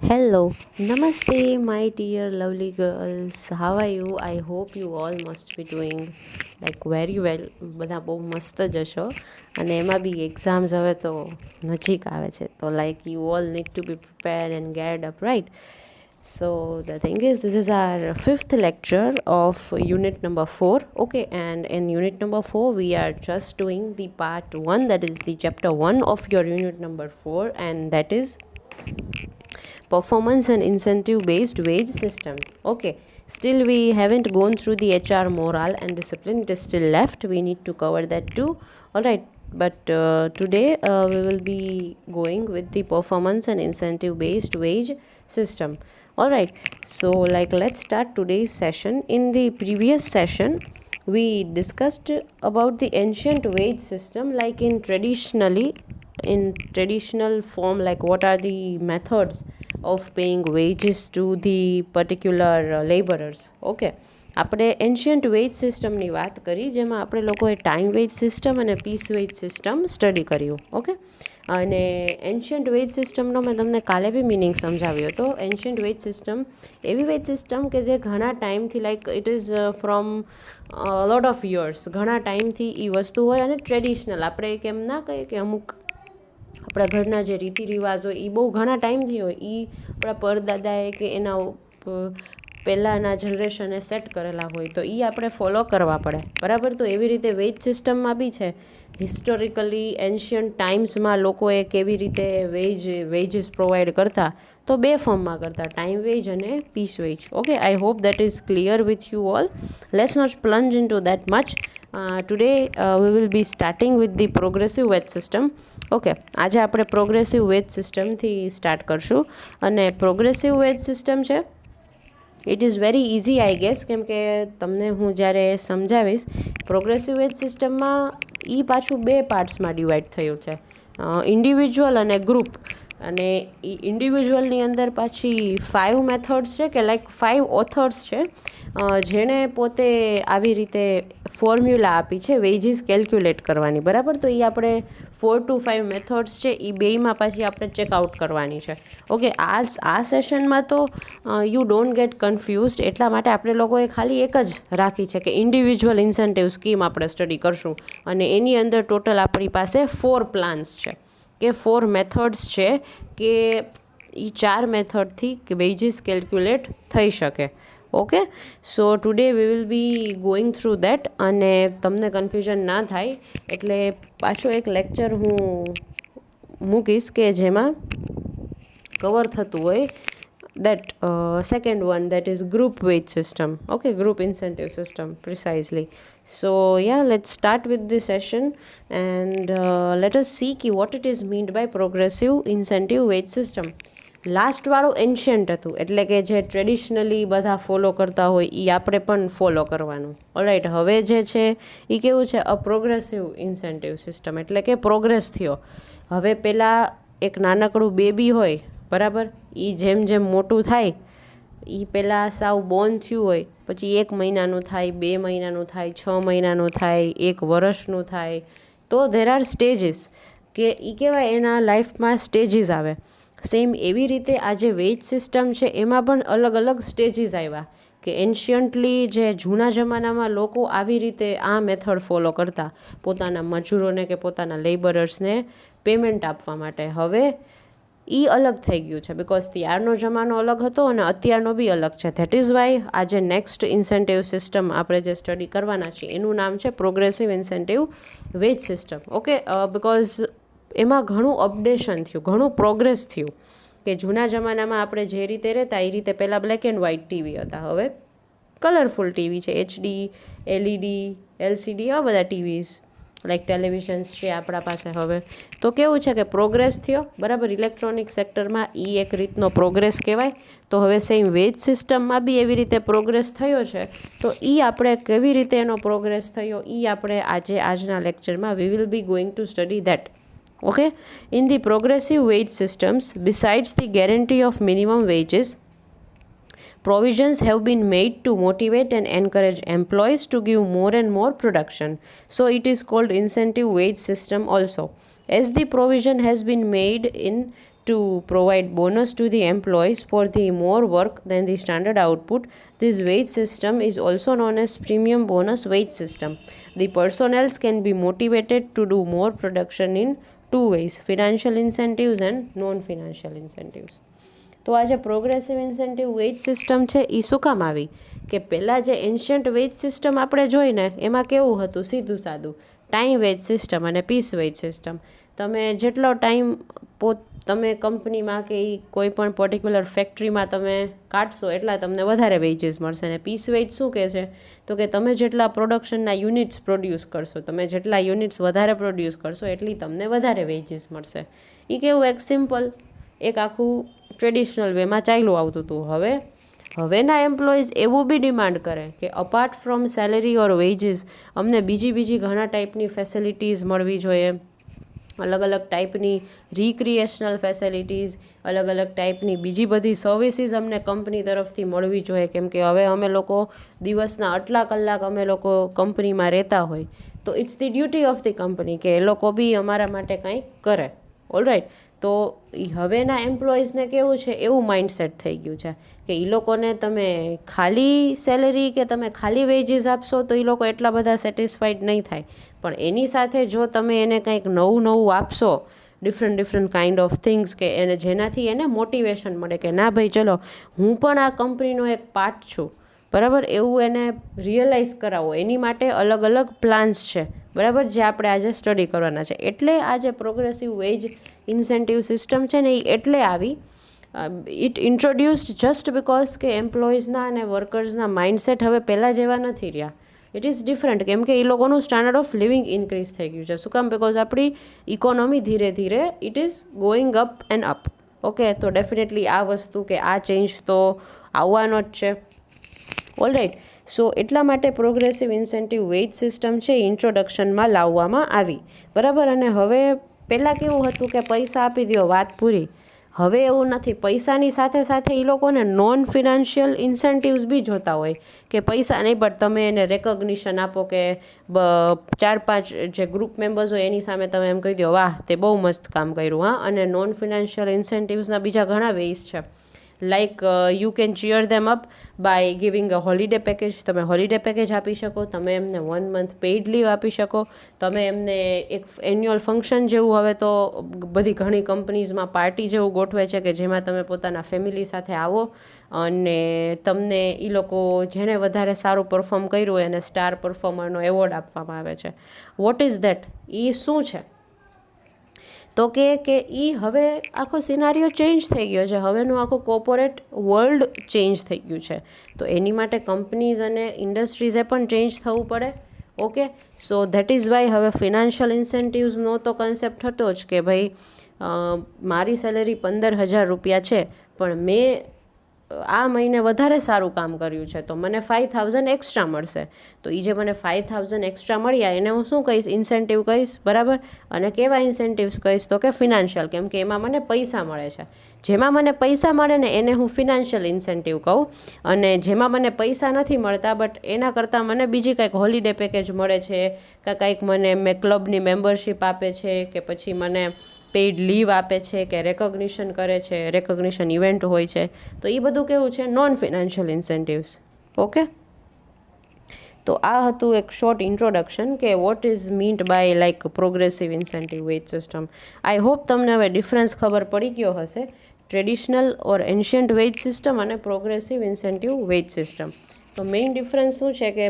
Hello, Namaste, my dear lovely girls. How are you? I hope you all must be doing like very well. બધા બહુ મસ્ત જ હશો અને એમાં બી એક્ઝામ્સ હવે તો નજીક આવે છે તો like you all need to be prepared and geared up, right? So the thing is, this is our fifth lecture of unit number 4. Okay, and in unit number 4 we are just doing the part 1, that is the chapter 1 of your unit number 4, and that is performance and incentive based wage system. Okay, still we haven't gone through the HR morale and discipline. It is still left, we need to cover that too. All right, but today we will be going with the performance and incentive based wage system. All right, so like let's start today's session. In the previous session we discussed about the ancient wage system, like in traditional form, like what are the methods of paying wages to the particular laborers. Okay, આપણે ancient veg સિસ્ટમની વાત કરી, જેમાં આપણે લોકોએ time veg system અને piece veg system study કર્યું. Okay, અને એન્શિયન્ટ વેજ સિસ્ટમનો મેં તમને કાલે બી મિનિંગ સમજાવ્યો હતો. એન્શિયન્ટ વેજ સિસ્ટમ એવી વેજ સિસ્ટમ કે જે ઘણા ટાઈમથી, like it is from lot of years, ઘણા ટાઈમથી એ વસ્તુ હોય અને ટ્રેડિશનલ. આપણે કેમ ના કહીએ કે અમુક આપણા ઘરના જે રીતિ રિવાજ હોય એ બહુ ઘણા ટાઈમથી હોય, એ આપણા પરદાદાએ કે એના પહેલાંના જનરેશને સેટ કરેલા હોય, તો એ આપણે ફોલો કરવા પડે, બરાબર. તો એવી રીતે વેજ સિસ્ટમમાં બી છે. હિસ્ટોરિકલી એન્શિયન્ટ ટાઈમ્સમાં લોકોએ કેવી રીતે વેજીસ પ્રોવાઈડ કરતા, તો બે ફોર્મમાં કરતા, ટાઈમ વેજ અને piece wage. Okay, I hope that is clear with you all. Let's not plunge into that much. Today we will be starting with the progressive wage system. Okay, આજે આપણે progressive wage સિસ્ટમથી start કરશું. અને progressive wage system છે, it is very easy I guess, કેમ કે તમને હું જ્યારે સમજાવીશ, પ્રોગ્રેસિવ વેજ સિસ્ટમમાં એ પાછું બે પાર્ટ્સમાં ડિવાઈડ થયું છે, ઇન્ડિવિજ્યુઅલ અને ગ્રુપ. અને એ ઇન્ડિવિજ્યુઅલની અંદર પાછી 5 મેથડ્સ છે, કે લાઈક 5 ઓથર્સ છે, જેણે પોતે આવી રીતે ફોર્મ્યુલા આપી છે વેજીસ કેલ્ક્યુલેટ કરવાની, બરાબર. તો એ આપણે 4 to 5 મેથડ્સ છે, એ બેયમાં પાછી આપણે ચેકઆઉટ કરવાની છે. ઓકે, આ સેશનમાં તો યુ ડોન્ટ ગેટ કન્ફ્યુઝડ, એટલા માટે આપણે લોકોએ ખાલી એક જ રાખી છે કે ઇન્ડિવિજ્યુઅલ ઇન્સેન્ટિવ સ્કીમ આપણે સ્ટડી કરશું. અને એની અંદર ટોટલ આપણી પાસે 4 પ્લાન્સ છે, કે 4 મેથડ્સ છે, કે એ 4 મેથડથી વેજીસ કેલ્ક્યુલેટ થઈ શકે. Okay, so today we will B going through that. અને તમને કન્ફ્યુઝન ના થાય એટલે પાછો એક લેક્ચર હું મૂકીશ કે જેમાં કવર થતું હોય, that second one, that is group wage system. Okay, group incentive system precisely. So yeah, let's start with this session, and let us see what it is meant by progressive incentive wage system. Last વાળું ancient હતું, એટલે કે જે traditionally બધા follow કરતા હોય એ આપણે પણ ફોલો કરવાનું. ઓલરાઈટ, હવે જે છે એ કેવું છે, અ પ્રોગ્રેસિવ ઇન્સેન્ટિવ સિસ્ટમ, એટલે કે પ્રોગ્રેસ થયો. હવે પહેલાં એક નાનકડું બેબી હોય, બરાબર, એ જેમ જેમ મોટું થાય, એ પહેલાં સાવ બોર્ન થયું હોય, પછી 1 મહિનાનું થાય, 2 મહિનાનું થાય, 6 મહિનાનું થાય, 1 વર્ષનું થાય. તો ધેર આર સ્ટેજીસ, કે એ કહેવાય એના લાઈફમાં સ્ટેજીસ આવે. સેમ એવી રીતે આ જે વેજ સિસ્ટમ છે એમાં પણ અલગ અલગ સ્ટેજીસ આવ્યા, કે એન્શિયન્ટલી જે જૂના જમાનામાં લોકો આવી રીતે આ મેથડ ફોલો કરતા પોતાના મજૂરોને કે પોતાના લેબરર્સને પેમેન્ટ આપવા માટે. હવે એ અલગ થઈ ગયું છે, બિકોઝ ત્યારનો જમાનો અલગ હતો અને અત્યારનો બી અલગ છે. ધેટ ઇઝ વાય આ જે નેક્સ્ટ ઇન્સેન્ટિવ સિસ્ટમ આપણે જે સ્ટડી કરવાના છીએ એનું નામ છે progressive incentive wage system. Okay, because એમાં ઘણું અપડેશન થયું, ઘણું પ્રોગ્રેસ થયું. કે જૂના જમાનામાં આપણે જે રીતે રહેતા એ રીતે પહેલાં બ્લેક એન્ડ વ્હાઇટ ટીવી હતા, હવે કલરફુલ ટીવી છે, HD, LED, LCD, એવા બધા ટીવીઝ લાઈક ટેલિવિઝન્સ છે આપણા પાસે હવે. તો કેવું છે કે પ્રોગ્રેસ થયો, બરાબર. ઇલેક્ટ્રોનિક સેક્ટરમાં એ એક રીતનો પ્રોગ્રેસ કહેવાય. તો હવે સેમ વેજ સિસ્ટમમાં બી એવી રીતે પ્રોગ્રેસ થયો છે. તો એ આપણે કેવી રીતે એનો પ્રોગ્રેસ થયો એ આપણે આજના લેક્ચરમાં વી will B going to study that. Okay, in the progressive wage systems, besides the guarantee of minimum wages, provisions have been made to motivate and encourage employees to give more and more production. So it is called incentive wage system also. As the provision has been made in to provide bonus to the employees for the more work than the standard output. This wage system is also known as premium bonus wage system. The personnel can be motivated to do more production in two ways: financial incentives and non-financial incentives. તો આ જે progressive incentive wage system છે એ શું કામ આવી? કે પહેલાં જે એન્શિયન્ટ વેજ સિસ્ટમ આપણે જોઈને એમાં કેવું હતું, સીધું સાદું ટાઈમ વેજ સિસ્ટમ અને પીસ વેજ સિસ્ટમ. તમે જેટલો ટાઈમ તમે કંપનીમાં કે કોઈ પણ પર્ટિક્યુલર ફેક્ટરીમાં તમે કાઢશો એટલા તમને વધારે વેજીસ મળશે. અને પીસ વેજ શું કહે છે તો કે તમે જેટલા પ્રોડક્શનના યુનિટ્સ પ્રોડ્યુસ કરશો, તમે જેટલા યુનિટ્સ વધારે પ્રોડ્યુસ કરશો એટલી તમને વધારે વેજીસ મળશે. એ કેવું એક સિમ્પલ એક આખું ટ્રેડિશનલ વેમાં ચાલ્યું આવતું હતું. હવેના એમ્પ્લોઈઝ એવું બી ડિમાન્ડ કરે કે apart from salary or veggies અમને બીજી ઘણા ટાઈપની ફેસિલિટીઝ મળવી જોઈએ, અલગ અલગ ટાઈપની રિક્રિએશનલ ફેસિલિટીઝ, અલગ અલગ ટાઈપની બીજી બધી સર્વિસીસ અમને કંપની તરફથી મળવી જોઈએ. કેમ કે હવે અમે લોકો દિવસના આટલા કલાક અમે લોકો કંપનીમાં રહેતા હોય તો it's the duty of the company કે એ લોકો બી અમારા માટે કંઈક કરે. ઓલરાઈટ, તો હવેના એમ્પ્લોઈઝને કેવું છે એવું માઇન્ડસેટ થઈ ગયું છે કે એ લોકોને તમે ખાલી સેલેરી કે તમે ખાલી વેજીસ આપશો તો એ લોકો એટલા બધા સેટિસ્ફાઈડ નહીં થાય. પણ એની સાથે જો તમે એને કંઈક નવું આપશો, ડિફરન્ટ કાઇન્ડ ઓફ થિંગ્સ, કે એને જેનાથી એને મોટિવેશન મળે કે ના ભાઈ ચલો હું પણ આ કંપનીનો એક પાર્ટ છું, બરાબર, એવું એને રિયલાઇઝ કરાવો. એની માટે અલગ અલગ પ્લાન્સ છે, બરાબર, જે આપણે આજે સ્ટડી કરવાના છે. એટલે આ જે પ્રોગ્રેસિવ વેજ ઇન્સેન્ટિવ સિસ્ટમ છે ને એ એટલે આવી, ઇટ ઇન્ટ્રોડ્યુસ્ડ જસ્ટ બિકોઝ કે એમ્પ્લોઈઝના અને વર્કર્સના માઇન્ડસેટ હવે પહેલાં જેવા નથી રહ્યા. ઇટ ઇઝ ડિફરન્ટ, કેમ કે એ લોકોનું સ્ટાન્ડર્ડ ઓફ લિવિંગ ઇન્ક્રીઝ થઈ ગયું છે. શું કામ? બિકોઝ આપણી ઇકોનોમી ધીરે ધીરે it is going up end up. Okay, તો ડેફિનેટલી આ વસ્તુ કે આ ચેન્જ તો આવવાનો જ છે. ઓલરાઈટ, સો એટલા માટે પ્રોગ્રેસિવ ઇન્સેન્ટિવ વેજ સિસ્ટમ છે ઇન્ટ્રોડક્શનમાં લાવવામાં આવી, બરાબર. અને હવે પહેલાં કેવું હતું કે પૈસા આપી દો, વાત પૂરી. હવે એવું નથી. પૈસાની સાથે સાથે એ લોકોને નોન ફિનાન્શિયલ ઇન્સેન્ટિવ્સ બી જોતા હોય કે પૈસા નહીં પણ તમે એને રેકોગ્નિશન આપો કે 4-5 જે ગ્રુપ મેમ્બર્સ હોય એની સામે તમે એમ કહી દો વાહ તે બહુ મસ્ત કામ કર્યું. હા, અને નોન ફિનાન્શિયલ ઇન્સેન્ટિવ્સના બીજા ઘણા વેઝ છે. Like you can cheer them up by giving a holiday package. તમે હોલિડે પેકેજ આપી શકો, તમે એમને 1 month પેઇડ લીવ આપી શકો, તમે એમને એક એન્યુઅલ ફંક્શન જેવું, હવે તો બધી ઘણી કંપનીઝમાં પાર્ટી જેવું ગોઠવે છે કે જેમાં તમે પોતાના ફેમિલી સાથે આવો અને તમને એ લોકો જેણે વધારે સારું પરફોર્મ કર્યું હોય એને સ્ટાર પરફોર્મરનો એવોર્ડ આપવામાં આવે છે. What is that? એ શું છે? તો કે એ હવે આખો સિનારીઓ ચેન્જ થઈ ગયો છે. હવેનું આખું કોર્પોરેટ વર્લ્ડ ચેન્જ થઈ ગયું છે. તો એની માટે કંપનીઝ અને ઇન્ડસ્ટ્રીઝે પણ ચેન્જ થવું પડે. Okay, so that is why હવે ફિનાન્શિયલ ઇન્સેન્ટિવ્સનો તો કન્સેપ્ટ હતો જ કે ભાઈ મારી સેલેરી 15,000 રૂપિયા છે પણ મેં આ મહિને વધારે સારું કામ કર્યું છે તો મને 5,000 એક્સ્ટ્રા મળશે. તો એ જે મને 5,000 એક્સ્ટ્રા મળ્યા એને હું શું કહીશ? ઇન્સેન્ટિવ કહીશ, બરાબર. અને કેવા ઇન્સેન્ટિવ્સ કહીશ? તો કે ફિનાન્શિયલ, કેમ કે એમાં મને પૈસા મળે છે. જેમાં મને પૈસા મળે ને એને હું ફિનાન્શિયલ ઇન્સેન્ટિવ કહું. અને જેમાં મને પૈસા નથી મળતા બટ એના કરતાં મને બીજી કંઈક હોલિડે પેકેજ મળે છે, કે કંઈક મને ક્લબની મેમ્બરશિપ આપે છે, કે પછી મને પેઇડ લીવ આપે છે, કે રેકોગ્નિશન કરે છે, રેકોગ્નિશન ઇવેન્ટ હોય છે, તો એ બધું કેવું છે? Non financial incentives. ઓકે, તો આ હતું એક શોર્ટ ઇન્ટ્રોડક્શન કે what is Myint bye like progressive incentive wage system. I hope તમને હવે ડિફરન્સ ખબર પડી ગયો હશે ટ્રેડિશનલ ઓર એન્શિયન્ટ વેજ સિસ્ટમ અને પ્રોગ્રેસિવ ઇન્સેન્ટિવ વેજ સિસ્ટમ. તો મેઇન ડિફરન્સ શું છે કે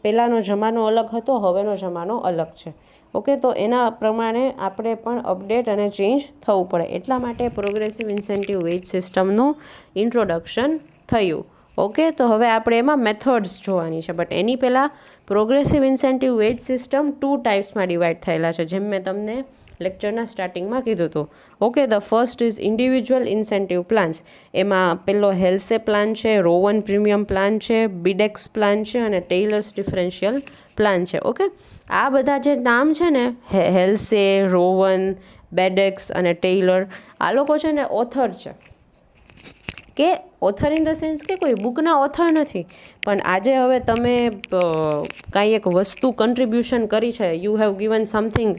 પહેલાંનો જમાનો અલગ હતો, હવેનો જમાનો અલગ છે. ઓકે, તો એના પ્રમાણે આપણે પણ અપડેટ અને ચેન્જ થવું પડે. એટલા માટે પ્રોગ્રેસિવ ઇન્સેન્ટિવ વેજ સિસ્ટમનું ઇન્ટ્રોડક્શન થયું. ઓકે, તો હવે આપણે એમાં મેથડ્સ જોવાની છે. બટ એની પહેલાં પ્રોગ્રેસિવ ઇન્સેન્ટિવ વેજ સિસ્ટમ 2 ટાઈપ્સમાં ડિવાઈડ થયેલા છે, જેમ મેં તમને લેક્ચરના સ્ટાર્ટિંગમાં કીધું હતું. Okay, the first is individual incentive plans. એમાં પેલો હેલ્સે પ્લાન છે, રોવન પ્રીમિયમ પ્લાન છે, બિડેક્સ પ્લાન છે અને ટેલર્સ ડિફરન્શિયલ પ્લાન છે. ઓકે, આ બધા જે નામ છે ને, હેલ્સે, રોવન, બેડેક્સ અને ટેલર, આ લોકો છે ને ઓથર છે. કે ઓથર ઇન ધ સેન્સ કે કોઈ બુકના ઓથર નથી, પણ આજે હવે તમે કાંઈ એક વસ્તુ કન્ટ્રીબ્યુશન કરી છે, યુ હેવ ગિવન સમથિંગ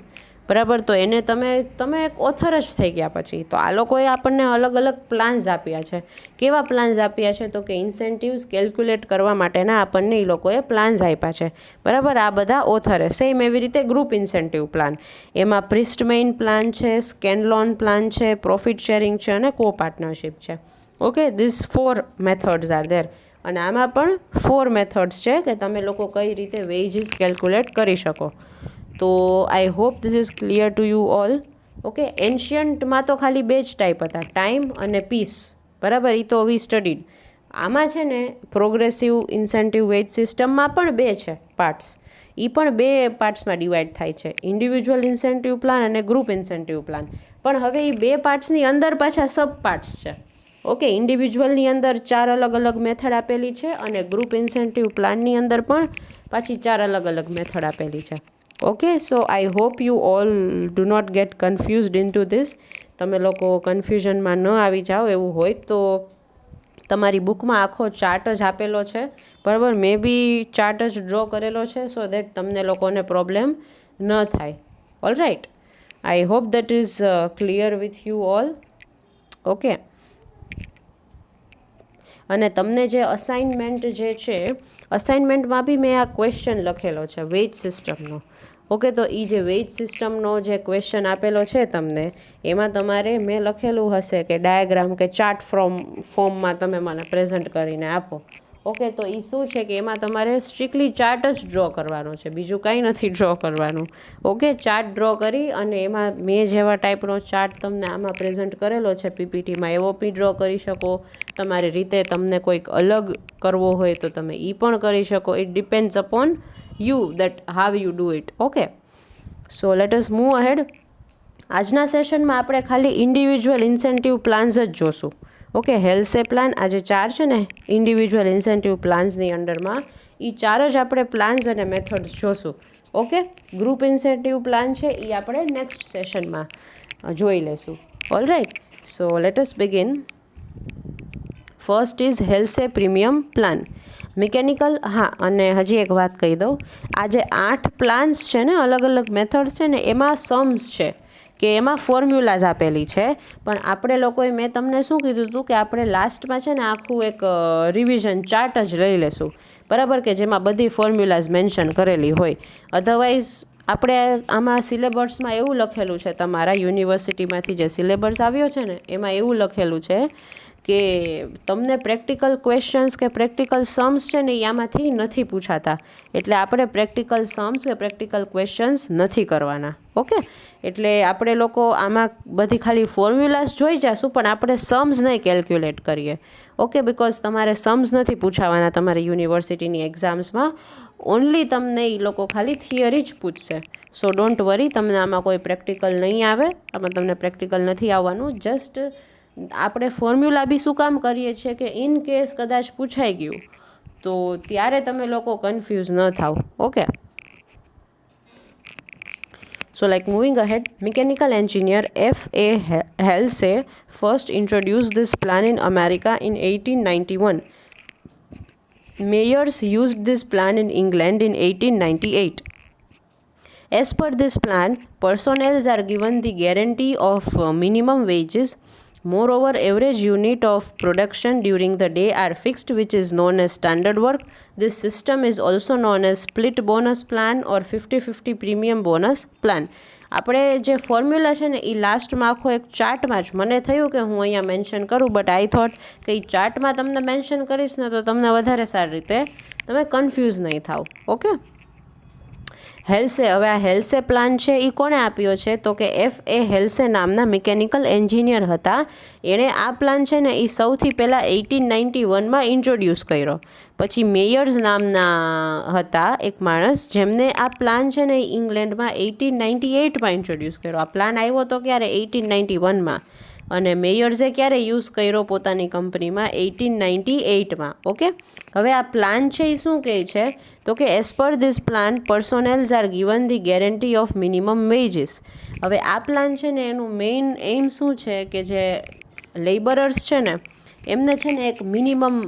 બરાબર. તો એને તમે એક ઓથર જ થઈ ગયા પછી. તો આ લોકોએ આપણને અલગ અલગ પ્લાન્સ આપ્યા છે. કેવા પ્લાન્સ આપ્યા છે? તો કે ઇન્સેન્ટિવ્સ કેલ્ક્યુલેટ કરવા માટેના આપણને એ લોકોએ પ્લાન્સ આપ્યા છે. બરાબર. આ બધા ઓથરે સેમ એવી રીતે ગ્રુપ ઇન્સેન્ટિવ પ્લાન, એમાં પ્રિસ્ટમેઇન પ્લાન છે, સ્કેનલોન પ્લાન છે, પ્રોફિટ શેરિંગ છે અને કો પાર્ટનરશિપ છે. Okay, this 4 methods are there. અને આમાં પણ 4 મેથડ્સ છે કે તમે લોકો કઈ રીતે વેજીસ કેલ્ક્યુલેટ કરી શકો. તો I hope this is clear to you all. Okay, એન્શિયન્ટમાં તો ખાલી 2 જ ટાઈપ હતા, ટાઈમ અને પીસ. બરાબર, એ તો વી સ્ટડીડ. આમાં છે ને પ્રોગ્રેસિવ ઇન્સેન્ટિવ વેજ સિસ્ટમમાં પણ 2 છે પાર્ટ્સ. એ પણ 2 પાર્ટ્સમાં ડિવાઈડ થાય છે, ઇન્ડિવિજ્યુઅલ ઇન્સેન્ટિવ પ્લાન અને ગ્રુપ ઇન્સેન્ટિવ પ્લાન. પણ હવે એ 2 પાર્ટ્સની અંદર પાછા સબ પાર્ટ્સ છે. ઓકે, ઇન્ડિવિજ્યુઅલની અંદર 4 અલગ અલગ મેથડ આપેલી છે અને ગ્રુપ ઇન્સેન્ટિવ પ્લાનની અંદર પણ પાછી 4 અલગ અલગ મેથડ આપેલી છે. Okay, so I hope you all do not get confused into this. તમે લોકો કન્ફ્યુઝનમાં ન આવી જાઓ. એવું હોય તો તમારી બુકમાં આખો ચાર્ટ જ આપેલો છે. બરાબર, મે બી ચાર્ટ જ ડ્રો કરેલો છે સો દેટ તમને લોકોને પ્રોબ્લેમ ન થાય. All right, I hope that is clear with you all. Okay, અને તમને જે અસાઇનમેન્ટ જે છે, અસાઇનમેન્ટમાં બી મેં આ ક્વેશ્ચન લખેલો છે વેજ સિસ્ટમનો. ઓકે, તો એ જે વેજ સિસ્ટમનો જે ક્વેશ્ચન આપેલો છે તમને, એમાં તમારે મેં લખેલું હશે કે ડાયાગ્રામ કે ચાર્ટ ફોર્મમાં તમે મને પ્રેઝન્ટ કરીને આપો. ઓકે, તો એ શું છે કે એમાં તમારે સ્ટ્રિક્ટલી ચાર્ટ જ ડ્રો કરવાનો છે, બીજું કાંઈ નથી ડ્રો કરવાનું. ઓકે, ચાર્ટ ડ્રો કરી અને એમાં મેં જેવા ટાઈપનો ચાર્ટ તમને આમાં પ્રેઝન્ટ કરેલો છે પીપીટીમાં, એવો બી ડ્રો કરી શકો. તમારી રીતે તમને કોઈક અલગ કરવો હોય તો તમે એ પણ કરી શકો. It depends upon you that how you do it. Okay, so let us move ahead. આજના સેશનમાં આપણે ખાલી ઇન્ડિવિજ્યુઅલ ઇન્સેન્ટિવ પ્લાન્સ જ જોશું. ઓકે, હેલ્સે પ્લાન, આ જે 4 છે ને ઇન્ડિવિજ્યુઅલ ઇન્સેન્ટિવ પ્લાન્સની અંડરમાં, એ 4 જ આપણે પ્લાન્સ અને મેથડ્સ જોશું. ઓકે, ગ્રુપ ઇન્સેન્ટિવ પ્લાન છે એ આપણે નેક્સ્ટ સેશનમાં જોઈ લેશું. All right, so let us begin. First is Halsey premium plan, mechanical. હા, અને હજી એક વાત કહી દઉં, આ જે 8 પ્લાન્સ છે ને, અલગ અલગ મેથડ છે ને, એમાં સમ્સ છે કે એમાં ફોર્મ્યુલાઝ આપેલી છે. પણ આપણે લોકોએ, મેં તમને શું કીધું હતું કે આપણે લાસ્ટમાં છે ને આખું એક રિવિઝન ચાર્ટ જ લઈ લેશું. બરાબર, કે જેમાં બધી ફોર્મ્યુલાઝ મેન્શન કરેલી હોય. અધરવાઇઝ આપણે આમાં સિલેબસમાં એવું લખેલું છે, તમારા યુનિવર્સિટીમાંથી જે સિલેબસ આવ્યો છે ને એમાં એવું લખેલું છે કે તમને પ્રેક્ટિકલ ક્વેશ્ચન્સ કે પ્રેક્ટિકલ સમ્સ છે ને એ આમાંથી નથી પૂછાતા. એટલે આપણે પ્રેક્ટિકલ સમ્સ કે પ્રેક્ટિકલ ક્વેશ્ચન્સ નથી કરવાના. ઓકે, એટલે આપણે લોકો આમાં બધી ખાલી ફોર્મ્યુલાઝ જોઈ જશું, પણ આપણે સમ્સ નહીં કેલ્ક્યુલેટ કરીએ. ઓકે, બિકોઝ તમારે સમ્સ નથી પૂછાવાના તમારી યુનિવર્સિટીની એક્ઝામ્સમાં. ઓનલી તમને એ લોકો ખાલી થિયરી જ પૂછશે. સો ડોન્ટ વરી, તમને આમાં કોઈ પ્રેક્ટિકલ નહીં આવે. આમાં તમને પ્રેક્ટિકલ નથી આવવાનું. જસ્ટ આપણે ફોર્મ્યુલા બી શું કામ કરીએ છીએ કે ઇન કેસ કદાચ પૂછાઈ ગયું તો ત્યારે તમે લોકો કન્ફ્યુઝ ન થાવ. Okay, so like moving ahead, mechanical engineer F.A. Halsey first introduced this plan in America in 1891. Mayors used this plan in England in 1898. As per this plan, personnel are given the guarantee of minimum wages. Moreover, average unit of production during the day are fixed, which is known as standard work. This system is also known as split bonus plan or 50-50 premium bonus plan. આપણે જે formula છે ને એ લાસ્ટમાં આખો એક ચાર્ટમાં જ મને થયું કે હું અહીંયા મેન્શન કરું, બટ આઈ થોટ કે એ ચાર્ટમાં તમને મેન્શન કરીશ ને તો તમને વધારે સારી રીતે તમે કન્ફ્યુઝ નહીં થાવ. ઓકે, હેલ્સે, હવે આ હેલ્સે પ્લાન છે એ કોણે આપ્યો છે? તો કે F.A. હેલ્સે નામના મિકેનિકલ એન્જિનિયર હતા. એણે આ પ્લાન છે ને એ સૌથી પહેલાં 1891માં ઇન્ટ્રોડ્યુસ કર્યો. પછી મેયર્સ નામના હતા એક માણસ, જેમને આ પ્લાન છે ને ઇંગ્લેન્ડમાં 1898માં ઇન્ટ્રોડ્યુસ કર્યો. આ પ્લાન આવ્યો હતો ક્યારે? 1891માં. અને મેયર્સે ક્યારે યુઝ કર્યો પોતાની કંપનીમાં? 1898માં. ઓકે, હવે આ પ્લાન છે એ શું કહે છે? તો કે as per this plan personnels are given the guarantee of minimum wages. હવે આ પ્લાન છે ને એનું મેઇન એમ શું છે કે જે લેબરર્સ છે ને એમને છે ને એક મિનિમમ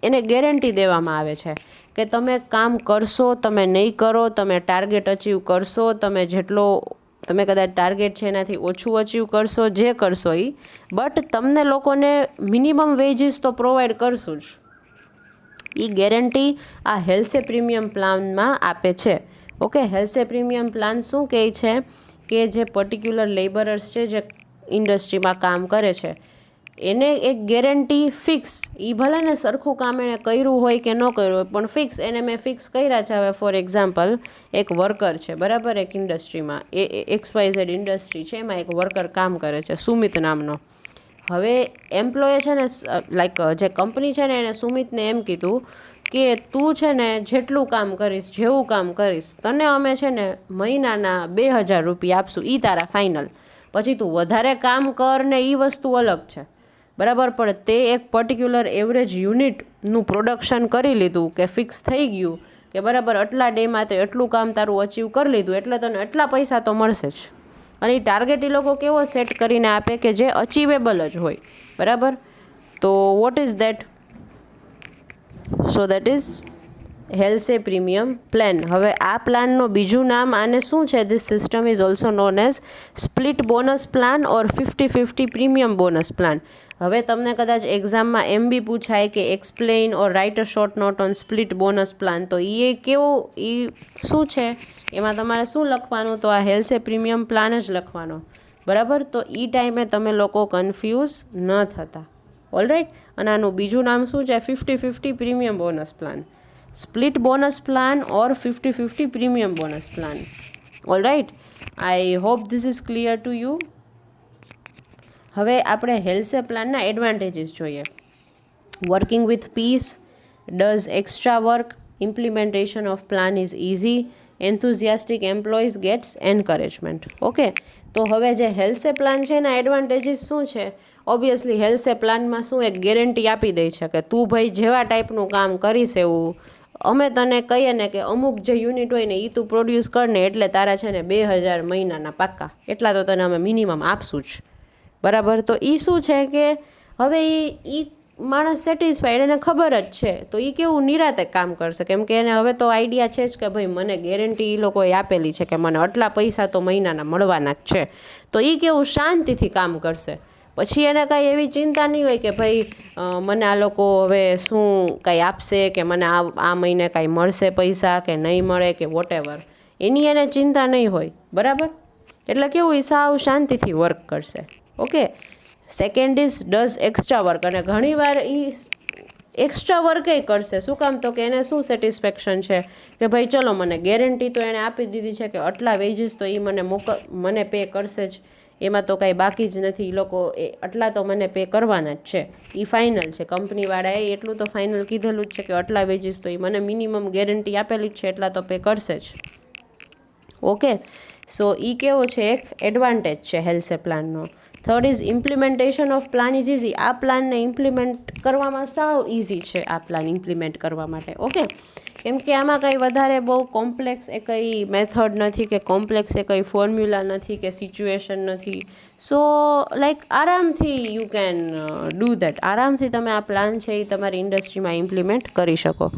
એને ગેરંટી દેવામાં આવે છે કે તમે કામ કરશો, તમે નહીં કરો, તમે ટાર્ગેટ અચીવ કરશો, તમે જેટલો તમે કદાચ ટાર્ગેટ છે એનાથી ઓછું અચીવ કરશો, જે કરશો એ, બટ તમને લોકોને મિનિમમ વેજીસ તો પ્રોવાઈડ કરશું જ. એ ગેરંટી આ હેલ્સે પ્રીમિયમ પ્લાનમાં આપે છે. ઓકે, હેલ્સે પ્રીમિયમ પ્લાન શું કહે છે કે જે પર્ટિક્યુલર લેબરર્સ છે જે ઇન્ડસ્ટ્રીમાં કામ કરે છે એને એક ગેરંટી ફિક્સ, એ ભલે ને સરખું કામ એણે કર્યું હોય કે ન કર્યું હોય પણ ફિક્સ એને મેં ફિક્સ કર્યા છે. હવે ફોર એક્ઝામ્પલ એક વર્કર છે બરાબર, એક ઇન્ડસ્ટ્રીમાં XYZ ઇન્ડસ્ટ્રી છે, એમાં એક વર્કર કામ કરે છે સુમિત નામનો. હવે એમ્પ્લોયે છે ને લાઈક જે કંપની છે ને એને સુમિતને એમ કીધું કે તું છે ને જેટલું કામ કરીશ, જેવું કામ કરીશ, તને અમે છે ને મહિનાના 2000 રૂપિયા આપશું, એ તારા ફાઇનલ. પછી તું વધારે કામ કર ને એ વસ્તુ અલગ છે બરાબર, પણ તે એક પર્ટિક્યુલર એવરેજ યુનિટનું પ્રોડક્શન કરી લીધું કે ફિક્સ થઈ ગયું કે બરાબર આટલા ડેમાં તે એટલું કામ તારું અચીવ કરી લીધું એટલે તને એટલા પૈસા તો મળશે જ. અને એ ટાર્ગેટ એ લોકો કેવો સેટ કરીને આપે કે જે અચીવેબલ જ હોય બરાબર. તો what is that? So that is Halsey premium plan. હવે આ પ્લાનનું બીજું નામ આને શું છે? This system is also known as split bonus plan or 50-50 premium bonus plan. હવે તમને કદાચ એક્ઝામમાં એમ બી પૂછાય કે explain or write a short note on split bonus plan, તો એ કેવું, એ શું છે, એમાં તમારે શું લખવાનું? તો આ હેલ્સે પ્રીમિયમ પ્લાન જ લખવાનો બરાબર. તો એ ટાઈમે તમે લોકો કન્ફ્યુઝ ન થતા. ઓલરાઈટ. અને આનું બીજું નામ શું છે? 50-50 premium bonus plan, split bonus plan or 50-50 premium bonus plan. Alright, I hope this is clear to you. હવે આપણે હેલ્સે પ્લાનના એડવાન્ટેજીસ જોઈએ. Working with peace, does extra work, implementation of plan is easy, enthusiastic employees gets encouragement. Okay, તો હવે જે Halsey plan છે એના advantages શું છે? ઓબ્વિયસલી હેલ્સે પ્લાનમાં શું એક ગેરંટી આપી દે છે કે તું ભાઈ જેવા ટાઈપનું કામ કરીશ એવું અમે તને કહીએ ને કે અમુક જે યુનિટ હોય ને એ તું પ્રોડ્યુસ કર ને એટલે તારા છે ને 2000 મહિનાના પાક્કા, એટલા તો તને અમે મિનિમમ આપશું જ બરાબર. તો એ શું છે કે હવે એ માણસ સેટિસ્ફાઈડ, એને ખબર જ છે, તો એ કેવું નિરાતે કામ કરશે કેમ કે એને હવે તો આઈડિયા છે જ કે ભાઈ મને ગેરંટી એ લોકોએ આપેલી છે કે મને આટલા પૈસા તો મહિનાના મળવાના જ છે. તો એ કેવું શાંતિથી કામ કરશે. પછી એને કાંઈ એવી ચિંતા નહીં હોય કે ભાઈ મને આ લોકો હવે શું કાંઈ આપશે કે મને આ મહિને કાંઈ મળશે પૈસા કે નહીં મળે કે વોટેવર, એની એને ચિંતા નહીં હોય બરાબર. એટલે કેવું એ સાવ શાંતિથી વર્ક કરશે. Okay. Second is does extra work, અને ઘણીવાર એ એક્સ્ટ્રા વર્કે કરશે. શું કામ? તો કે એને શું સેટિસ્ફેક્શન છે કે ભાઈ ચલો મને ગેરંટી તો એણે આપી દીધી છે કે આટલા વેજીસ તો એ મને પે કરશે જ, એમાં તો કાંઈ બાકી જ નથી. એ લોકો આટલા તો મને પે કરવાના જ છે, એ ફાઇનલ છે. કંપનીવાળાએ એટલું તો ફાઇનલ કીધેલું જ છે કે આટલા વેજીસ તો એ મને મિનિમમ ગેરંટી આપેલી જ છે, એટલા તો પે કરશે જ. ઓકે, સો એ કેવો છે એક એડવાન્ટેજ છે હેલ્સે પ્લાનનો. Third is implementation of plan is easy. આ પ્લાનને ઇમ્પ્લિમેન્ટ કરવામાં સાવ ઇઝી છે, આ પ્લાન ઇમ્પ્લિમેન્ટ કરવા માટે. ઓકે, કેમ કે આમાં કંઈ વધારે બહુ કોમ્પ્લેક્સ એ કંઈ મેથડ નથી કે કોમ્પ્લેક્સ એ કંઈ ફોર્મ્યુલા નથી કે સિચ્યુએશન નથી. સો લાઈક આરામથી યુ કેન ડૂ દેટ. આરામથી તમે આ પ્લાન છે એ તમારી ઇન્ડસ્ટ્રીમાં ઇમ્પ્લિમેન્ટ કરી શકો.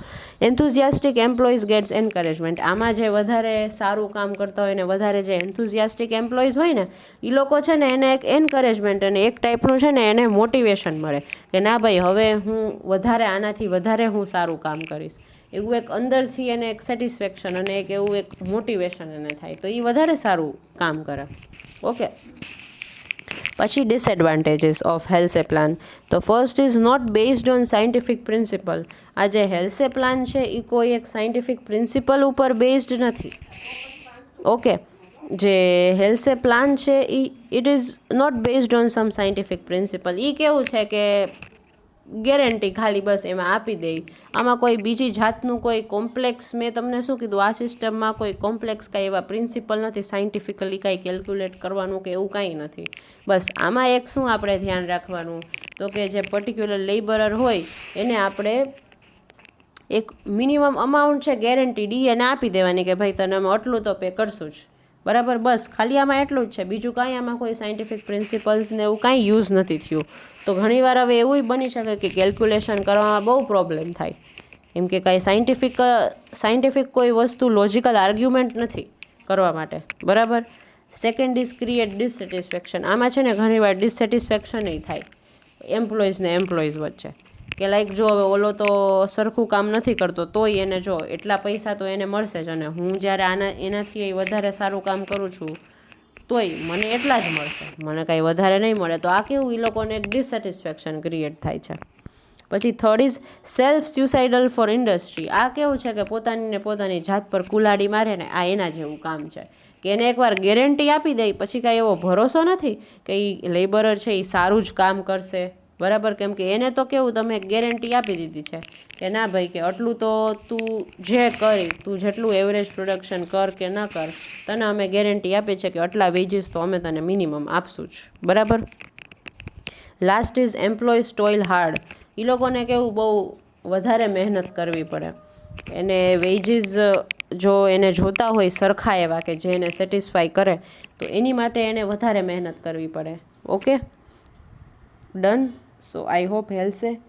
Enthusiastic employees gets encouragement. આમાં જે વધારે સારું કામ કરતા હોય ને વધારે જે એન્થુઝિયાસ્ટિક એમ્પ્લોઈઝ હોય ને એ લોકો છે ને એને એક એન્કરેજમેન્ટ અને એક ટાઈપનું છે ને એને મોટિવેશન મળે કે ના ભાઈ હવે હું વધારે આનાથી વધારે હું સારું કામ કરીશ, એવું એક અંદરથી એને એક સેટિસ્ફેક્શન અને એક એવું એક મોટિવેશન એને થાય, તો એ વધારે સારું કામ કરે. ઓકે. પછી ડિસએડવાન્ટેજીસ ઓફ હેલ્સે પ્લાન. તો first is not based on scientific principle. આ જે હેલ્સે પ્લાન છે એ કોઈ એક સાયન્ટિફિક પ્રિન્સિપલ ઉપર બેઝડ નથી. ઓકે, જે હેલ્સે પ્લાન છે it is not based on some scientific principle. એ કેવું છે કે ગેરંટી ખાલી બસ એમાં આપી દે. આમાં કોઈ બીજી જાતનું કોઈ કોમ્પ્લેક્સ, મેં તમને શું કીધું, આ સિસ્ટમમાં કોઈ કોમ્પ્લેક્સ કાંઈ એવા પ્રિન્સિપલ નથી, સાયન્ટિફિકલી કાંઈ કેલ્ક્યુલેટ કરવાનું કે એવું કાંઈ નથી. બસ આમાં એક શું આપણે ધ્યાન રાખવાનું તો કે જે પર્ટિક્યુલર લેબરર હોય એને આપણે એક મિનિમમ અમાઉન્ટ છે ગેરંટીડ એને આપી દેવાની કે ભાઈ તને અમે આટલું તો પે કરશું જ બરાબર. બસ ખાલી આમાં એટલું જ છે, બીજું કાંઈ આમાં કોઈ સાયન્ટિફિક પ્રિન્સિપલ્સને એવું કાંઈ યુઝ નથી થયું. તો ઘણીવાર હવે એવું બની શકે કે કેલ્ક્યુલેશન કરવામાં બહુ પ્રોબ્લેમ થાય, કેમ કે કાંઈ સાયન્ટિફિક કોઈ વસ્તુ લોજિકલ આર્ગ્યુમેન્ટ નથી કરવા માટે બરાબર. Second is create dissatisfaction. આમાં છે ને ઘણીવાર ડિસસેટિસ્ફેક્શન થાય એમ્પ્લોઈઝ વચ્ચે, કે લાઈક જો હવે ઓલો તો સરખું કામ નથી કરતો તોય એને જો એટલા પૈસા તો એને મળશે જ, અને હું જ્યારે એનાથી વધારે સારું કામ કરું છું તોય મને એટલા જ મળશે, મને કાંઈ વધારે નહીં મળે. તો આ કેવું, એ લોકોને એક ડિસસેટિસ્ફેક્શન ક્રિએટ થાય છે. પછી third is self suicidal for industry. આ કેવું છે કે પોતાની જાત પર કુલાડી મારે ને, આ એના જેવું કામ છે કે એને એકવાર ગેરંટી આપી દઈ પછી કાંઈ એવો ભરોસો નથી કે એ લેબરર છે એ સારું જ કામ કરશે, બરાબર. કેમ કે એને તો કેવું, તમે ગેરંટી આપી દીધી છે કે ના ભાઈ કે આટલું તો તું તું જેટલું એવરેજ પ્રોડક્શન કર કે ન કર, તને અમે ગેરંટી આપી છે કે આટલા વેજીસ તો અમે તને મિનિમમ આપશું જ, બરાબર. Last is employees toil hard. એ લોકોને કેવું બહુ વધારે મહેનત કરવી પડે, એને વેજીસ જો એને જોતા હોય સરખા એવા કે જે એને સેટિસ્ફાય કરે, તો એની માટે એને વધારે મહેનત કરવી પડે. Okay, done. So I hope Halsey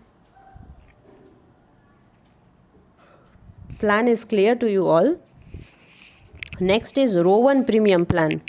plan is clear to you all. Next is Rowan Premium Plan.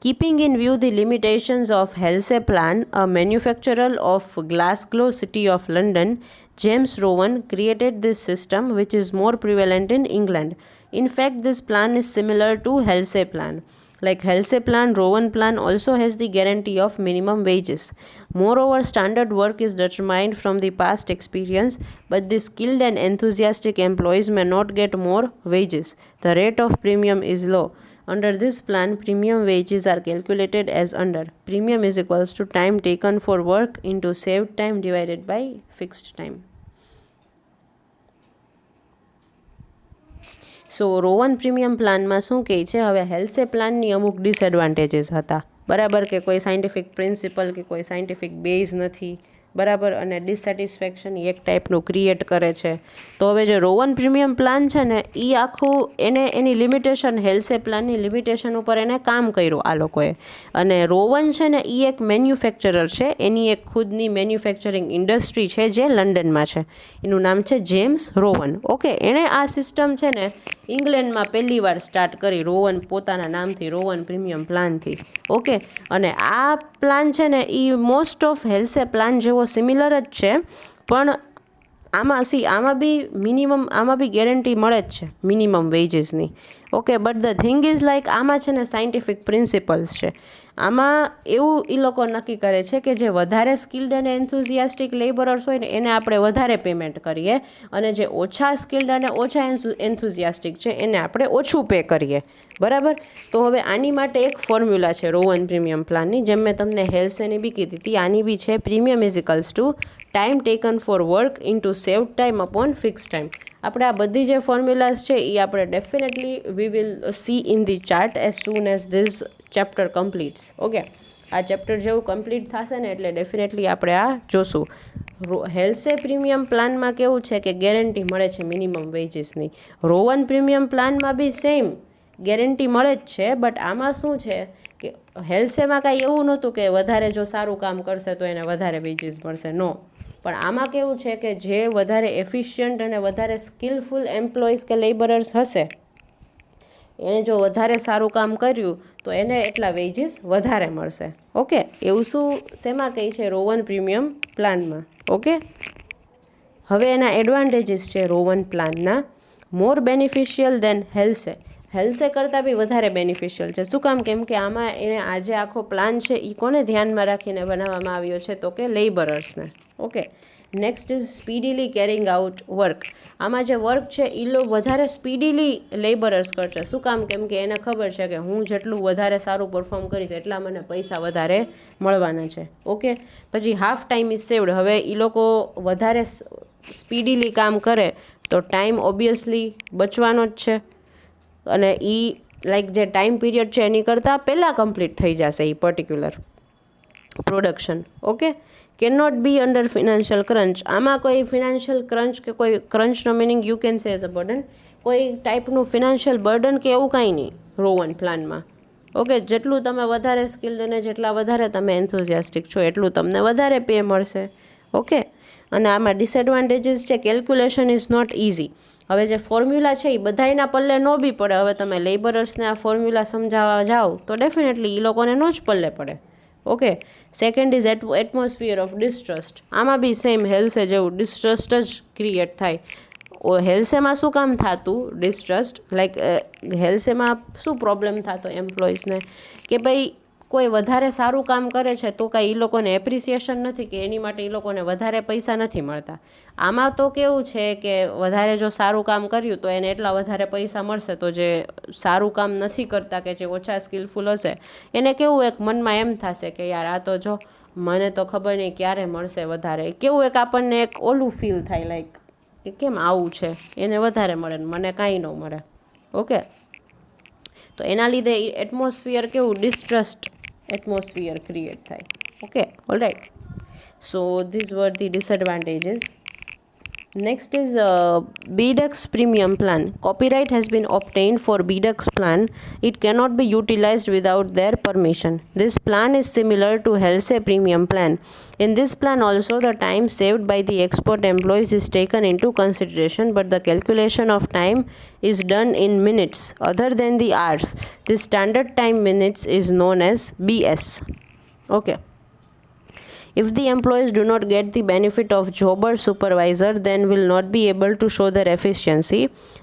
Keeping in view the limitations of Halsey Plan, a manufacturer of Glasgow City of London, James Rowan, created this system which is more prevalent in England. In fact, this plan is similar to Halsey Plan. Like Halsey Plan, Rowan Plan also has the guarantee of minimum wages. Moreover, standard work is determined from the past experience, but the skilled and enthusiastic employees may not get more wages. The rate of premium is low. Under this plan, premium wages are calculated as under. Premium is equals to time taken for work into saved time divided by fixed time. So Rowan premium પ્લાનમાં શું કહે છે, હવે હેલ્સે પ્લાનની અમુક disadvantages હતા, બરાબર, કે કોઈ સાયન્ટિફિક પ્રિન્સિપલ કે કોઈ સાયન્ટિફિક બેઝ નથી, બરાબર, અને ડિસસેટિસ્ફેક્શન એક ટાઈપનું ક્રિએટ કરે છે. તો હવે જે રોવન પ્રીમિયમ પ્લાન છે ને એ આખું એની લિમિટેશન, હેલ્સે પ્લાનની લિમિટેશન ઉપર એને કામ કર્યું આ લોકોએ. અને રોવન છે ને એ એક મેન્યુફેક્ચરર છે, એની એક ખુદની મેન્યુફેક્ચરિંગ ઇન્ડસ્ટ્રી છે જે લંડનમાં છે. એનું નામ છે જેમ્સ રોવન. ઓકે, એણે આ સિસ્ટમ છે ને ઇંગ્લેન્ડમાં પહેલી વાર સ્ટાર્ટ કરી, રોવન પોતાના નામથી, રોવન પ્રીમિયમ પ્લાનથી. ઓકે, અને આ પ્લાન છે ને એ મોસ્ટ ઓફ હેલ્સે પ્લાન જેવો સિમિલર જ છે, પણ આમાં બી ગેરંટી મળે જ છે મિનિમમ વેજીસની. Okay, but the thing is like આમાં છે ને સાયન્ટિફિક પ્રિન્સિપલ્સ છે. આમાં એવું એ લોકો નક્કી કરે છે કે જે વધારે સ્કિલ્ડ અને એન્થુઝિયાસ્ટિક લેબરર્સ હોય ને એને આપણે વધારે પેમેન્ટ કરીએ, અને જે ઓછા સ્કિલ્ડ અને ઓછા એન્થુઝિયાસ્ટિક છે એને આપણે ઓછું પે કરીએ, બરાબર. તો હવે આની માટે એક ફોર્મ્યુલા છે રોવન પ્રીમિયમ પ્લાનની, જેમ મેં તમને હેલ્સેની બી કીધી હતી, આની બી છે. Premium is equals to time taken for work into save time upon fix time. આપણે આ બધી જે ફોર્મ્યુલાઝ છે એ આપણે definitely we will see in the chart as soon as this chapter completes. Okay, આ ચેપ્ટર જેવું કમ્પ્લીટ થશે ને એટલે ડેફિનેટલી આપણે આ જોશું. હેલ્સે પ્રીમિયમ પ્લાનમાં કેવું છે કે ગેરંટી મળે છે મિનિમમ વેજીસની. રોવન પ્રીમિયમ પ્લાનમાં બી સેમ ગેરંટી મળે જ છે, બટ આમાં શું છે કે હેલ્સેમાં કાંઈ એવું નહોતું કે વધારે જો સારું કામ કરશે તો એને વધારે વેજીસ મળશે, નો. પણ આમાં કેવું છે કે જે વધારે એફિશિયન્ટ અને વધારે સ્કિલફુલ એમ્પ્લોઈઝ કે લેબરર્સ હશે, એને જો વધારે સારું કામ કર્યું તો એને એટલા વેજીસ વધારે મળશે. ઓકે, એવું શેમાં કહે છે રોવન પ્રીમિયમ પ્લાનમાં. ઓકે, હવે એના એડવાન્ટેજીસ છે રોવન પ્લાનના. મોર બેનિફિશિયલ દેન હેલ્સે કરતાં બી વધારે બેનિફિશિયલ છે. શું કામ? કેમ કે આમાં એને આજે આખો પ્લાન છે એ કોને ધ્યાનમાં રાખીને બનાવવામાં આવ્યો છે, તો કે લેબરર્સને. Okay, next is speedily carrying out work. આમાં જે વર્ક છે એ વધારે સ્પીડીલી લેબરર્સ કરશે. શું કામ? કેમ કે એને ખબર છે કે હું જેટલું વધારે સારું પરફોર્મ કરીશ એટલા મને પૈસા વધારે મળવાના છે. ઓકે, પછી હાફ ટાઈમ ઇઝ સેવડ. હવે એ લોકો વધારે સ્પીડીલી કામ કરે તો ટાઈમ ઓબ્વિયસલી બચવાનો જ છે, અને એ લાઈક જે ટાઈમ પીરિયડ છે એની કરતાં પહેલાં કમ્પ્લીટ થઈ જશે એ particular production. Okay, can not be under financial crunch. આમાં કોઈ ફિનાન્શિયલ ક્રંચ કે કોઈ ક્રંચનો meaning you can say as a burden, કોઈ ટાઈપનું ફિનાન્શિયલ બર્ડન કે એવું કાંઈ નહીં રોવન પ્લાનમાં. ઓકે, જેટલું તમે વધારે સ્કિલ્ડ અને જેટલા વધારે તમે એન્થુઝિયાસ્ટિક છો એટલું તમને વધારે પે મળશે. ઓકે. અને આમાં ડિસએડવાન્ટેજીસ છે, કેલ્ક્યુલેશન ઇઝ નોટ ઇઝી. હવે જે ફોર્મ્યુલા છે એ બધાયના પલ્લે ન બી પડે. હવે તમે લેબરર્સને આ ફોર્મ્યુલા સમજાવવા જાઓ તો ડેફિનેટલી એ લોકોને ન જ પલ્લે પડે. Okay. Second is atmosphere of distrust. આમાં બી સેમ હેલ્સે જેવું ડિસ્ટ્રસ્ટ જ ક્રિએટ થાય. હેલ્સેમાં શું કામ થતું ડિસ્ટ્રસ્ટ, લાઈક હેલ્સેમાં શું પ્રોબ્લેમ થતો એમ્પ્લોઈઝને કે ભાઈ કોઈ વધારે સારું કામ કરે છે તો કાંઈ એ લોકોને એપ્રિસિએશન નથી, કે એની માટે એ લોકોને વધારે પૈસા નથી મળતા. આમાં તો કેવું છે કે વધારે જો સારું કામ કર્યું તો એને એટલા વધારે પૈસા મળશે, તો જે સારું કામ નથી કરતા કે જે ઓછા સ્કિલફુલ હશે એને કેવું એક મનમાં એમ થશે કે યાર આ તો જો મને તો ખબર નહીં ક્યારે મળશે વધારે. કેવું એક આપણને એક ઓલું ફીલ થાય, લાઈક કે કેમ આવું છે, એને વધારે મળે ને મને કાંઈ ન મળે. ઓકે. તો એના લીધે એટમોસ્ફિયર કેવું ડિસ્ટ્રસ્ટ એટમોસ્ફિયર ક્રિએટ થાય. Okay, alright. So these were the disadvantages. Next is BDUX premium plan. Copyright has been obtained for BDUX plan. It cannot be utilized without their permission. This plan is similar to Helse premium plan. In this plan also the time saved by the expert employees is taken into consideration, but the calculation of time is done in minutes other than the hours. This standard time minutes is known as BS. Okay. If the employees do not get the benefit of job or supervisor, then will not be able to show their efficiency.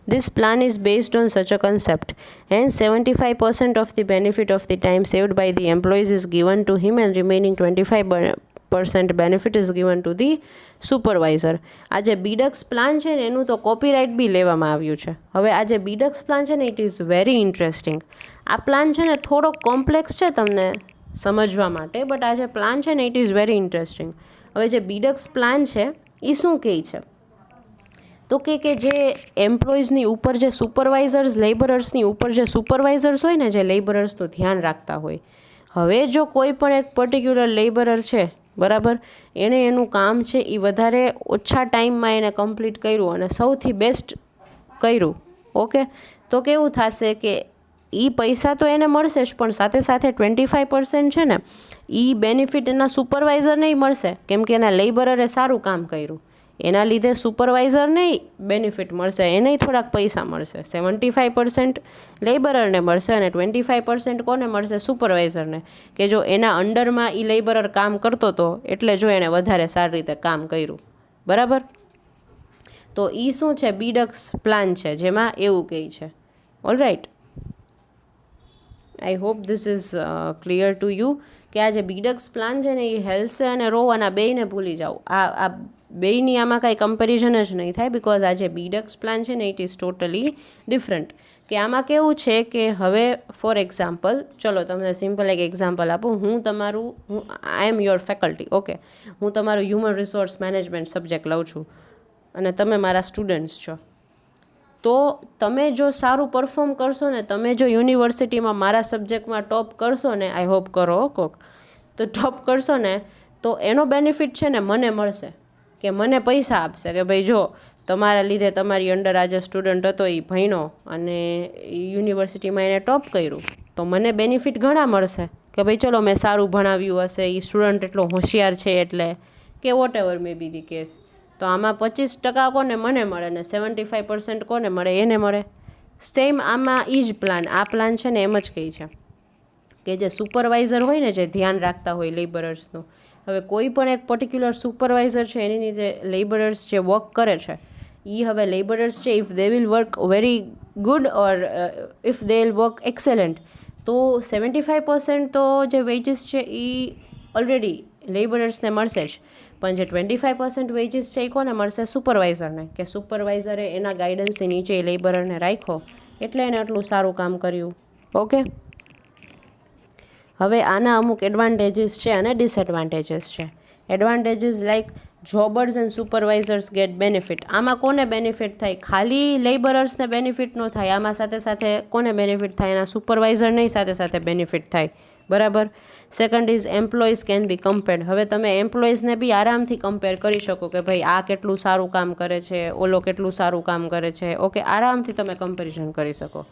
This plan is based on such a concept. Hence, 75% of the benefit of the time saved by the employees is given to him, and remaining 25% benefit is given to the supervisor. આ જે બીડક્સ plan છે ને એનું તો copyright બી લેવામાં આવ્યું છે. હવે આ જે બીડક્સ પ્લાન છે ને ઇટ ઇઝ વેરી ઇન્ટરેસ્ટિંગ. આ પ્લાન છે ને થોડો કોમ્પ્લેક્સ છે તમને સમજવા માટે, બટ આ જે પ્લાન છે ને ઇટ ઇઝ વેરી ઇન્ટરેસ્ટિંગ. હવે જે બીડક્સ પ્લાન છે એ શું કહે છે તો કે જે એમ્પ્લોઈઝની ઉપર જે સુપરવાઇઝર્સ, લેબરર્સની ઉપર જે સુપરવાઇઝર્સ હોય ને, જે લેબરર્સનું ધ્યાન રાખતા હોય. હવે જો કોઈ પણ એક પર્ટિક્યુલર લેબરર છે, બરાબર, એણે એનું કામ છે એ વધારે ઓછા ટાઈમમાં એને કમ્પ્લીટ કર્યું અને સૌથી બેસ્ટ કર્યું, ઓકે, તો કેવું થશે કે એ પૈસા તો એને મળશે જ, પણ સાથે સાથે 25% છે ને એ બેનિફિટ એના સુપરવાઇઝરને મળશે, કેમ કે એના લેબરરે સારું કામ કર્યું. એના લીધે સુપરવાઇઝરને બેનિફિટ મળશે, એને થોડાક પૈસા મળશે. 75% લેબરરને મળશે અને 25% કોને મળશે? સુપરવાઇઝરને, કે જો એના અંડરમાં એ લેબરર કામ કરતો હતો એટલે જો એણે વધારે સારી રીતે કામ કર્યું. બરાબર. તો એ શું છે? બીડક્સ પ્લાન છે જેમાં એવું કહે છે. Alright. I hope this is clear to you કે આ જે બીડક્સ પ્લાન છે ને એ હેલ્સે અને રોવાના બેયને ભૂલી જાઓ. આ બેયની આમાં કાંઈ કમ્પેરિઝન જ નહીં થાય, બિકોઝ આ જે બીડક્સ પ્લાન છે ને ઇટ ઇઝ ટોટલી ડિફરન્ટ. કે આમાં કેવું છે કે હવે ફોર એક્ઝામ્પલ, ચલો તમને સિમ્પલ એક એક્ઝામ્પલ આપું. આઈ એમ યોર ફેકલ્ટી, ઓકે, હું તમારું હ્યુમન રિસોર્સ મેનેજમેન્ટ સબ્જેક્ટ લઉં છું અને તમે મારા સ્ટુડન્ટ્સ છો. તો તમે જો સારું પરફોર્મ કરશો ને, તમે જો યુનિવર્સિટીમાં મારા સબ્જેક્ટમાં ટોપ કરશો ને, આઈ હોપ કરો કોક, તો ટોપ કરશો ને તો એનો બેનિફિટ છે ને મને મળશે, કે મને પૈસા આપશે કે ભાઈ જો તમારા લીધે તમારી અંડર આ જે સ્ટુડન્ટ હતો એ ભણ્યો અને યુનિવર્સિટીમાં એને ટોપ કર્યું, તો મને બેનિફિટ ઘણા મળશે કે ભાઈ ચલો મેં સારું ભણાવ્યું હશે, એ સ્ટુડન્ટ એટલો હોશિયાર છે એટલે, કે whatever may be the case. તો આમાં 25% કોને? મને મળે, ને 75% કોને મળે? એને મળે. સેમ આમાં એ જ પ્લાન, આ પ્લાન છે ને એમ જ કહે છે કે જે સુપરવાઇઝર હોય ને, જે ધ્યાન રાખતા હોય લેબરર્સનું, હવે કોઈ પણ એક પર્ટિક્યુલર સુપરવાઇઝર છે એની જે લેબરર્સ જે વર્ક કરે છે, એ હવે લેબરર્સ છે, if they will work very good or if they will work excellent, તો 75% તો જે વેજીસ છે એ ઓલરેડી લેબરર્સને મળશે જ, પણ જે 25% વેજીસ છે એ કોને મળશે? સુપરવાઇઝરને, કે સુપરવાઇઝરે એના ગાઈડન્સની નીચે એ લેબરરને રાખ્યો એટલે એને આટલું સારું કામ કર્યું. ઓકે. હવે આના અમુક એડવાન્ટેજીસ છે અને ડિસએડવાન્ટેજીસ છે. Advantages like jobbers and supervisors get benefit. આમાં કોને બેનિફિટ થાય? ખાલી લેબરર્સને બેનિફિટ ન થાય, આમાં સાથે સાથે કોને બેનિફિટ થાય? એના સુપરવાઇઝરને સાથે સાથે બેનિફિટ થાય. બરાબર. Second is employees can be compared. હવે તમે એમ્પ્લોઈઝને બી આરામથી કમ્પેર કરી શકો કે ભાઈ આ કેટલું સારું કામ કરે છે, ઓલો કેટલું સારું કામ કરે છે. ઓકે, આરામથી તમે કમ્પેરિઝન કરી શકો.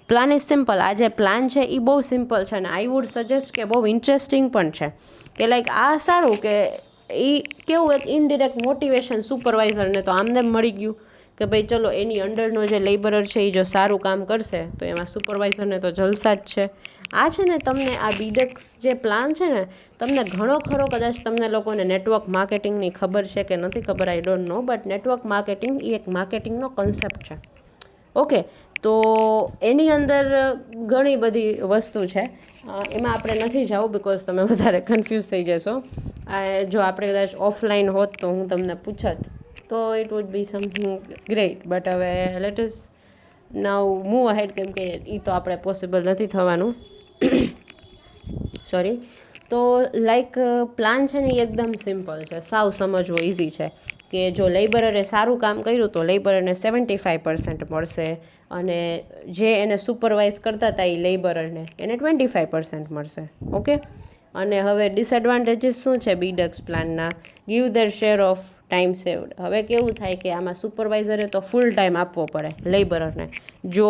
Plan is simple. આ જે પ્લાન છે એ બહુ સિમ્પલ છે અને આઈ વુડ સજેસ્ટ કે બહુ ઇન્ટરેસ્ટિંગ પણ છે, કે લાઈક આ સારું કે એ કેવું એક ઇનડિરેક્ટ મોટિવેશન સુપરવાઇઝરને તો આમને મળી ગયું કે ભાઈ ચલો એની અંડરનો જે લેબરર છે એ જો સારું કામ કરશે તો એમાં સુપરવાઇઝરને તો જલસા જ છે. આ છે ને તમને આ બીડક્સ જે પ્લાન છે ને તમને ઘણો ખરો કદાચ તમને લોકોને નેટવર્ક માર્કેટિંગની ખબર છે કે નથી ખબર, I don't know, but network marketing એ એક માર્કેટિંગનો કન્સેપ્ટ છે. ઓકે, તો એની અંદર ઘણી બધી વસ્તુ છે, એમાં આપણે નથી જાવું બિકોઝ તમે વધારે કન્ફ્યુઝ થઈ જશો. જો આપણે કદાચ ઓફલાઈન હોત તો હું તમને પૂછત તો it would be something great, but હવે લેટ અસ નાઉ મૂવ અહેડ, કેમ કે એ તો આપણે પોસિબલ નથી થવાનું. સોરી. તો લાઈક પ્લાન છે ને એ એકદમ સિમ્પલ છે, સાવ સમજવો ઇઝી છે કે જો લેબરરે સારું કામ કર્યું તો લેબરરને 75% મળશે અને જે એને સુપરવાઇઝ કરતા હતા એ લેબરરને એને 25% મળશે. ઓકે, અને હવે ડિસએડવાન્ટેજીસ શું છે બીડક્સ પ્લાનના? Give their share of time saved. હવે કેવું થાય કે આમાં સુપરવાઇઝરે તો ફૂલ ટાઈમ આપવો પડે લેબરરને. જો